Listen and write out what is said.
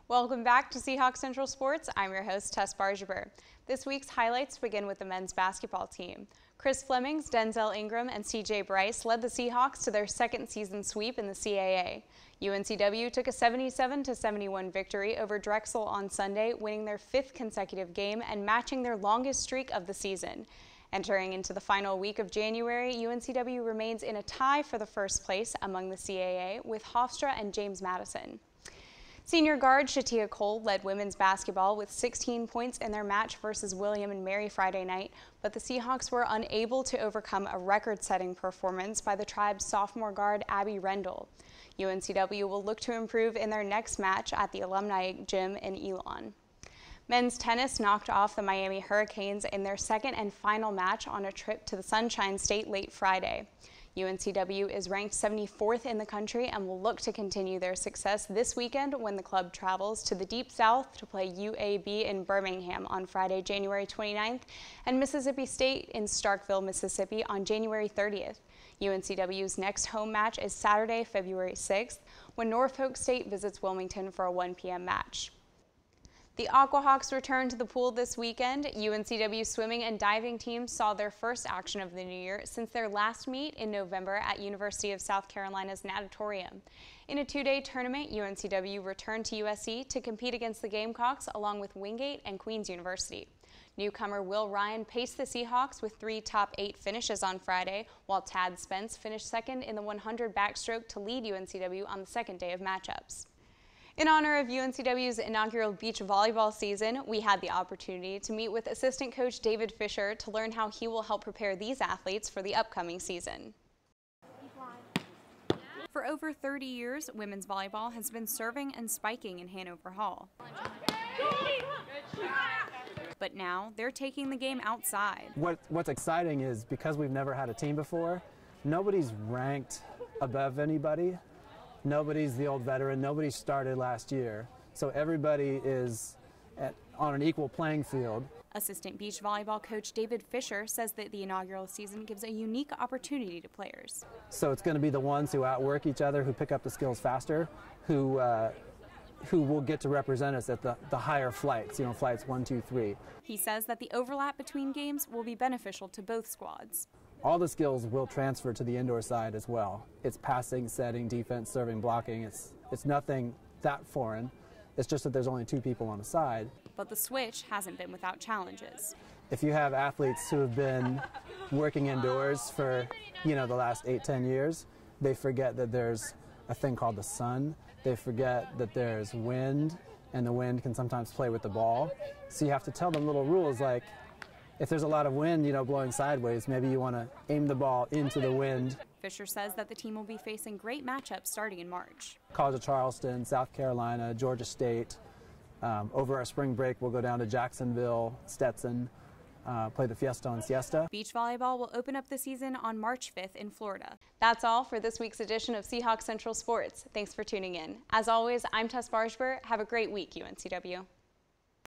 Welcome back to Seahawk Central Sports. I'm your host, Tess Bargebuhr. This week's highlights begin with the men's basketball team. Chris Flemings, Denzel Ingram, and CJ Bryce led the Seahawks to their second season sweep in the CAA. UNCW took a 77-71 victory over Drexel on Sunday, winning their fifth consecutive game and matching their longest streak of the season. Entering into the final week of January, UNCW remains in a tie for the first place among the CAA with Hofstra and James Madison. Senior guard Shatia Cole led women's basketball with 16 points in their match versus William and Mary Friday night, but the Seahawks were unable to overcome a record-setting performance by the Tribe's sophomore guard Abby Rendell. UNCW will look to improve in their next match at the Alumni Gym in Elon. Men's tennis knocked off the Miami Hurricanes in their second and final match on a trip to the Sunshine State late Friday. UNCW is ranked 74th in the country and will look to continue their success this weekend when the club travels to the Deep South to play UAB in Birmingham on Friday, January 29th, and Mississippi State in Starkville, Mississippi on January 30th. UNCW's next home match is Saturday, February 6th, when Norfolk State visits Wilmington for a 1 p.m. match. The Aquahawks returned to the pool this weekend. UNCW swimming and diving teams saw their first action of the new year since their last meet in November at University of South Carolina's Natatorium. In a two-day tournament, UNCW returned to USC to compete against the Gamecocks along with Wingate and Queen's University. Newcomer Will Ryan paced the Seahawks with 3 top 8 finishes on Friday, while Tad Spence finished second in the 100 backstroke to lead UNCW on the second day of matchups. In honor of UNCW's inaugural beach volleyball season, we had the opportunity to meet with assistant coach David Fisher to learn how he will help prepare these athletes for the upcoming season. For over 30 years, women's volleyball has been serving and spiking in Hanover Hall. But now they're taking the game outside. What's exciting is because we've never had a team before, nobody's ranked above anybody. Nobody's the old veteran. Nobody started last year. So everybody is on an equal playing field. Assistant beach volleyball coach David Fisher says that the inaugural season gives a unique opportunity to players. So it's going to be the ones who outwork each other, who pick up the skills faster, who will get to represent us at the higher flights, flights 1, 2, 3. He says that the overlap between games will be beneficial to both squads. All the skills will transfer to the indoor side as well. It's passing, setting, defense, serving, blocking. It's nothing that foreign. It's just that there's only 2 people on a side. But the switch hasn't been without challenges. If you have athletes who have been working indoors for, the last 8-10 years, they forget that there's a thing called the sun. They forget that there's wind, and the wind can sometimes play with the ball. So you have to tell them little rules like, if there's a lot of wind, blowing sideways, maybe you want to aim the ball into the wind. Fisher says that the team will be facing great matchups starting in March. College of Charleston, South Carolina, Georgia State. Over our spring break, we'll go down to Jacksonville, Stetson, play the Fiesta and Siesta. Beach volleyball will open up the season on March 5th in Florida. That's all for this week's edition of Seahawk Central Sports. Thanks for tuning in. As always, I'm Tess Bargebuhr. Have a great week, UNCW.